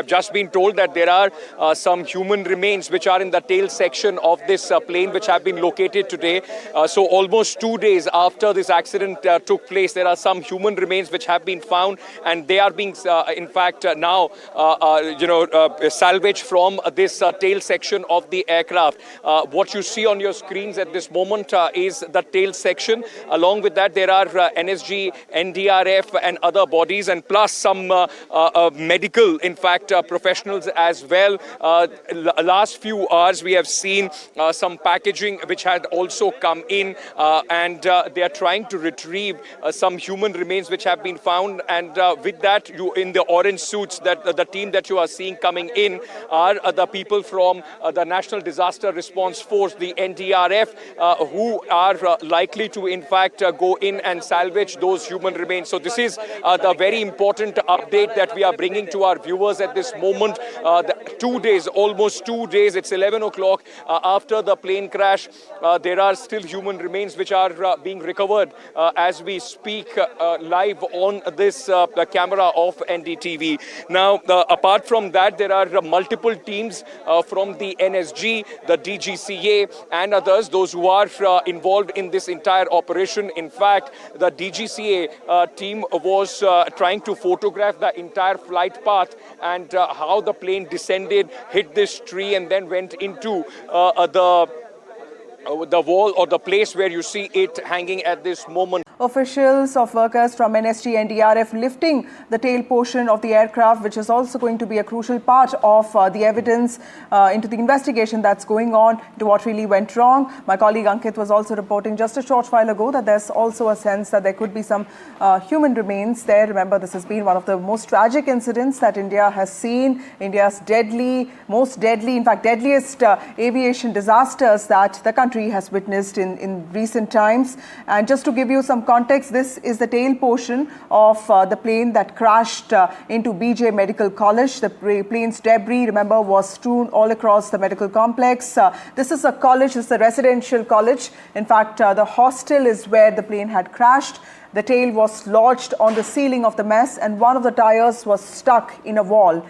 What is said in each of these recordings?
have just been told that there are some human remains which are in the tail section of this plane which have been located today. So almost 2 days after this accident took place, there are some human remains which have been found, and they are being, in fact, now, salvaged from this tail section of the aircraft. What you see on your screens at this moment is the tail section. Along with that, there are NSG, NDRF, and other bodies, and plus some medical, in fact, professionals as well. Last few hours, we have seen some packaging which had also come in, and they are trying to retrieve some human remains which have been found. And with that, you in the orange suits, that the team that you are seeing coming in are the people from the National Disaster Response Force, the NDRF, who are likely to, in fact, go in and salvage those human remains. So this is the very important update that we are bringing to our viewers at this moment. 2 days, almost 2 days, it's 11 o'clock after the plane crash. There are still human remains which are being recovered as we speak live on this camera of NDTV. Now, apart from that, there are multiple teams from the NSG, the DGCA, and others, those who are involved in this entire operation. In fact, the DGCA team was trying to photograph the entire flight path and how the plane descended, hit this tree, and then went into the wall or the place where you see it hanging at this moment. Officials of workers from NSG and DRF lifting the tail portion of the aircraft, which is also going to be a crucial part of the evidence into the investigation that's going on to what really went wrong. My colleague Ankit was also reporting just a short while ago that there's also a sense that there could be some human remains there. Remember, this has been one of the most tragic incidents that India has seen. India's most deadly, in fact, deadliest aviation disasters that the country has witnessed in recent times. And just to give you some context, this is the tail portion of the plane that crashed into BJ Medical College. The plane's debris, remember, was strewn all across the medical complex. This is a college, this is a residential college. In fact, the hostel is where the plane had crashed. The tail was lodged on the ceiling of the mess, and one of the tires was stuck in a wall.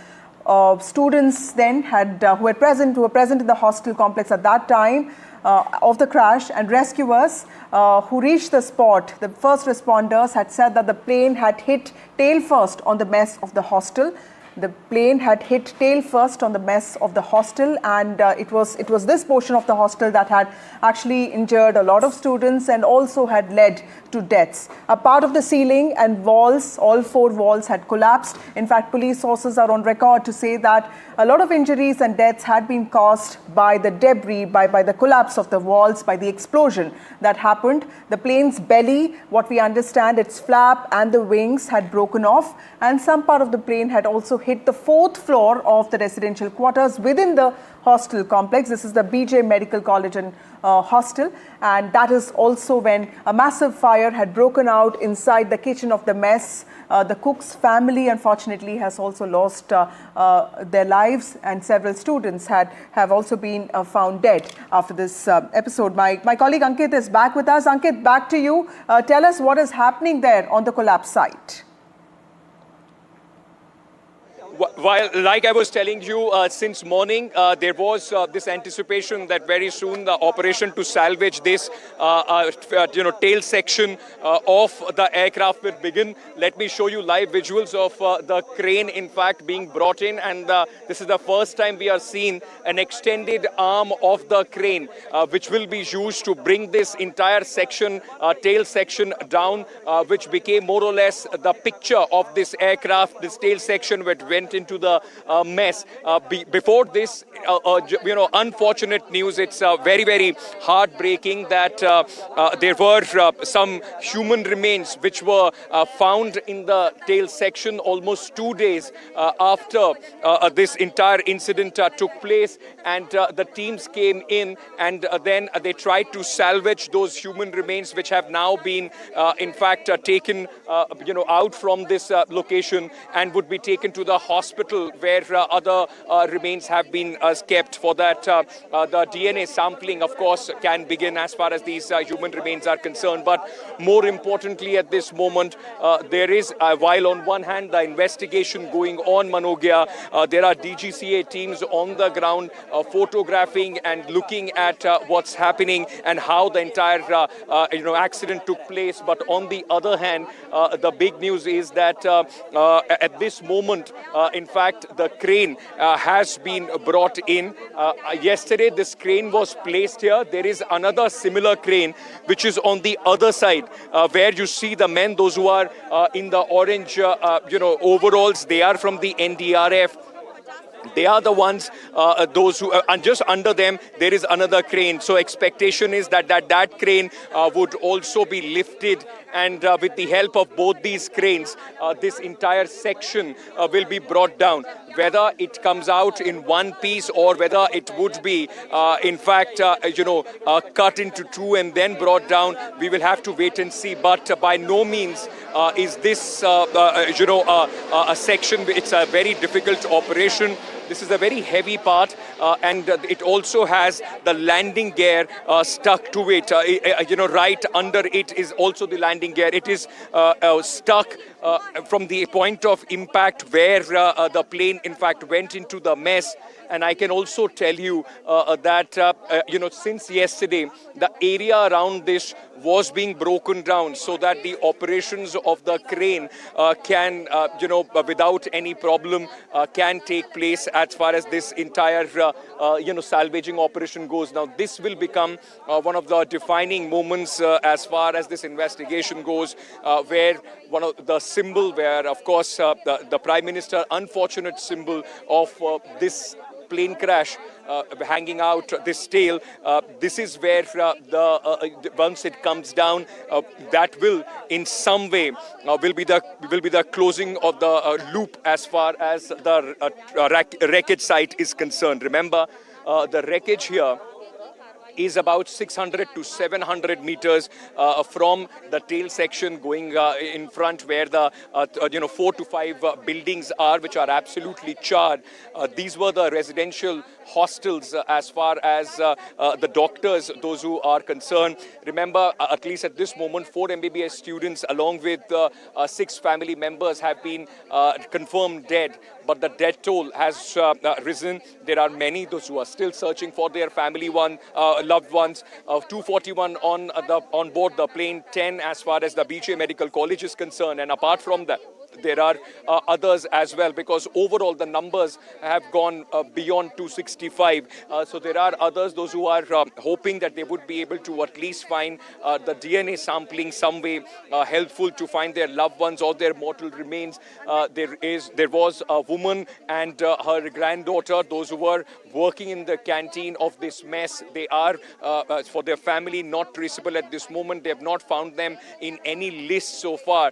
Students then who were present in the hostel complex at that time of the crash, and rescuers who reached the spot, the first responders, had said that the plane had hit tail first on the mess of the hostel. The plane had hit tail first on the mess of the hostel, and it was this portion of the hostel that had actually injured a lot of students and also had led to deaths. A part of the ceiling and walls, all 4 walls, had collapsed. In fact, police sources are on record to say that a lot of injuries and deaths had been caused by the debris, by the collapse of the walls, by the explosion that happened. The plane's belly, what we understand, its flap and the wings had broken off, and some part of the plane had also hit the 4th floor of the residential quarters within the hostel complex. This is the BJ Medical College and hostel, and that is also when a massive fire had broken out inside the kitchen of the mess. The cook's family, unfortunately, has also lost their lives, and several students have also been found dead after this episode. My colleague Ankit is back with us. Ankit, back to you. Tell us what is happening there on the collapse site. While, like I was telling you, since morning, there was this anticipation that very soon the operation to salvage this, tail section of the aircraft will begin. Let me show you live visuals of the crane, in fact, being brought in. And this is the first time we are seeing an extended arm of the crane, which will be used to bring this entire section, tail section down, which became more or less the picture of this aircraft, this tail section, which went into the mess. Before this, unfortunate news, it's very, very heartbreaking that there were some human remains which were found in the tail section almost 2 days after this entire incident took place, and the teams came in, and then they tried to salvage those human remains which have now been in fact taken out from this location and would be taken to the hospital. hospital where other remains have been kept for that the DNA sampling, of course, can begin as far as these human remains are concerned. But more importantly, at this moment, there is, while on one hand the investigation going on, Manogya, there are DGCA teams on the ground photographing and looking at what's happening and how the entire accident took place. But on the other hand, the big news is that at this moment, in fact, the crane has been brought in. Yesterday, this crane was placed here. There is another similar crane which is on the other side, where you see the men, those who are in the orange, overalls. They are from the NDRF. They are the ones, those who, and just under them, there is another crane. So expectation is that crane would also be lifted. And with the help of both these cranes, this entire section will be brought down. Whether it comes out in one piece or whether it would be, in fact, cut into two and then brought down, we will have to wait and see. But by no means is this, a section. It's a very difficult operation. This is a very heavy part, and it also has the landing gear stuck to it. Right under it is also the landing gear. It is stuck from the point of impact where the plane, in fact, went into the mess. And I can also tell you that, since yesterday, the area around this was being broken down so that the operations of the crane can, without any problem, can take place as far as this entire, salvaging operation goes. Now, this will become one of the defining moments as far as this investigation goes, where one of the symbol, where, of course, the Prime Minister, unfortunate symbol of this plane crash hanging out this tail. This is where once it comes down, that will in some way will be the closing of the loop as far as the wreckage site is concerned. Remember, the wreckage here is about 600 to 700 meters from the tail section going in front, where the 4 to 5 buildings are, which are absolutely charred. These were the residential hostels as far as the doctors, those who are concerned. Remember, at least at this moment, 4 MBBS students along with 6 family members have been confirmed dead. But the death toll has risen. There are many those who are still searching for their loved ones. 241 on board the plane, 10 as far as the BJ Medical College is concerned. And apart from that, there are others as well, because overall the numbers have gone beyond 265. So there are others, those who are hoping that they would be able to at least find the DNA sampling some way helpful to find their loved ones or their mortal remains. There was a woman and her granddaughter, those who were working in the canteen of this mess. They are, for their family, not traceable at this moment. They have not found them in any list so far.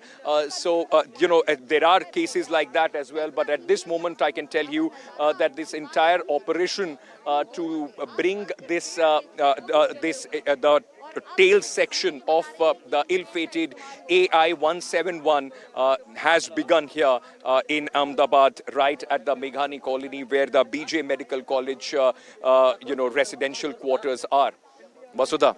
There are cases like that as well. But at this moment, I can tell you that this entire operation to bring this the tail section of the ill-fated AI-171 has begun here in Ahmedabad, right at the Meghani colony, where the BJ Medical College, residential quarters are. Vasudha.